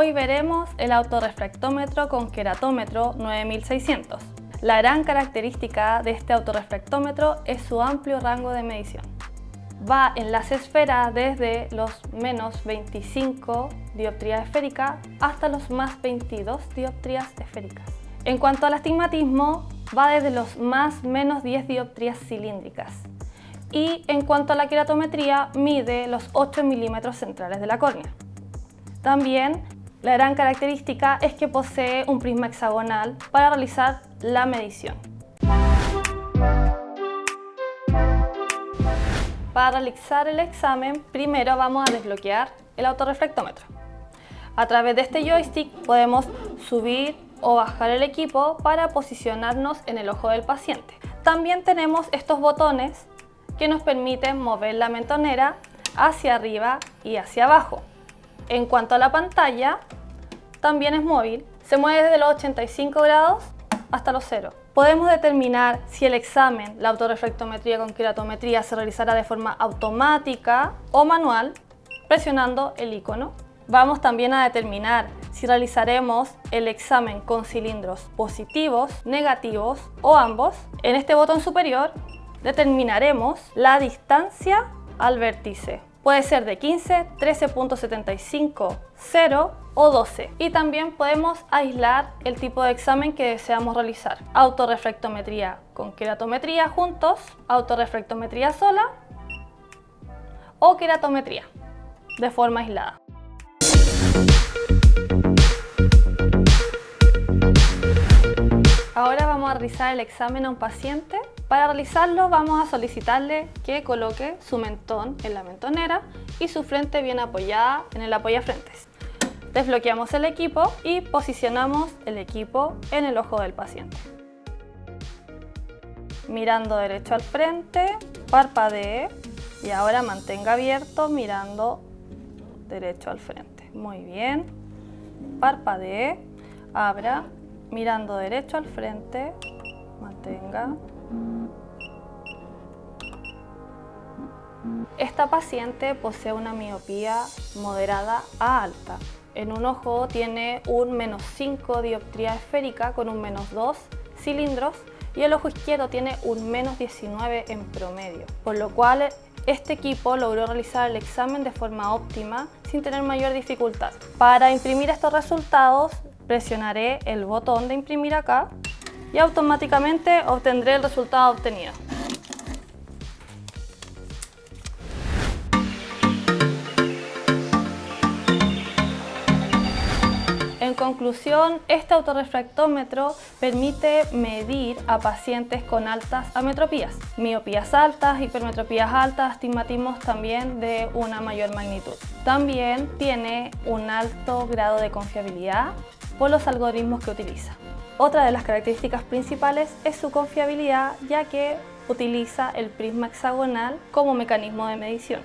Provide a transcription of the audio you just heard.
Hoy veremos el autorrefractómetro con queratómetro 9600. La gran característica de este autorrefractómetro es su amplio rango de medición. Va en las esferas desde los menos 25 dioptrías esféricas hasta los más 22 dioptrías esféricas. En cuanto al astigmatismo, va desde los más menos 10 dioptrías cilíndricas. Y en cuanto a la queratometría, mide los 8 milímetros centrales de la córnea. También, la gran característica es que posee un prisma hexagonal para realizar la medición. Para realizar el examen, primero vamos a desbloquear el autorrefractómetro. A través de este joystick podemos subir o bajar el equipo para posicionarnos en el ojo del paciente. También tenemos estos botones que nos permiten mover la mentonera hacia arriba y hacia abajo. En cuanto a la pantalla, también es móvil, se mueve desde los 85 grados hasta los 0. Podemos determinar si el examen, la autorrefractometría con queratometría, se realizará de forma automática o manual presionando el icono. Vamos también a determinar si realizaremos el examen con cilindros positivos, negativos o ambos. En este botón superior determinaremos la distancia al vértice. Puede ser de 15, 13.75, 0 o 12. Y también podemos aislar el tipo de examen que deseamos realizar. Autorrefractometría con queratometría juntos, autorrefractometría sola o queratometría de forma aislada. Ahora vamos a realizar el examen a un paciente. Para realizarlo vamos a solicitarle que coloque su mentón en la mentonera y su frente bien apoyada en el apoyafrentes. Desbloqueamos el equipo y posicionamos el equipo en el ojo del paciente. Mirando derecho al frente, parpadee y ahora mantenga abierto mirando derecho al frente. Muy bien. Parpadee, abra, mirando derecho al frente, mantenga. Esta paciente posee una miopía moderada a alta. En un ojo tiene un menos 5 dioptría esférica con un menos 2 cilindros y el ojo izquierdo tiene un menos 19 en promedio, por lo cual este equipo logró realizar el examen de forma óptima sin tener mayor dificultad. Para imprimir estos resultados presionaré el botón de imprimir acá y automáticamente obtendré el resultado obtenido. En conclusión, este autorrefractómetro permite medir a pacientes con altas ametropías, miopías altas, hipermetropías altas, astigmatismos también de una mayor magnitud. También tiene un alto grado de confiabilidad por los algoritmos que utiliza. Otra de las características principales es su confiabilidad, ya que utiliza el prisma hexagonal como mecanismo de medición.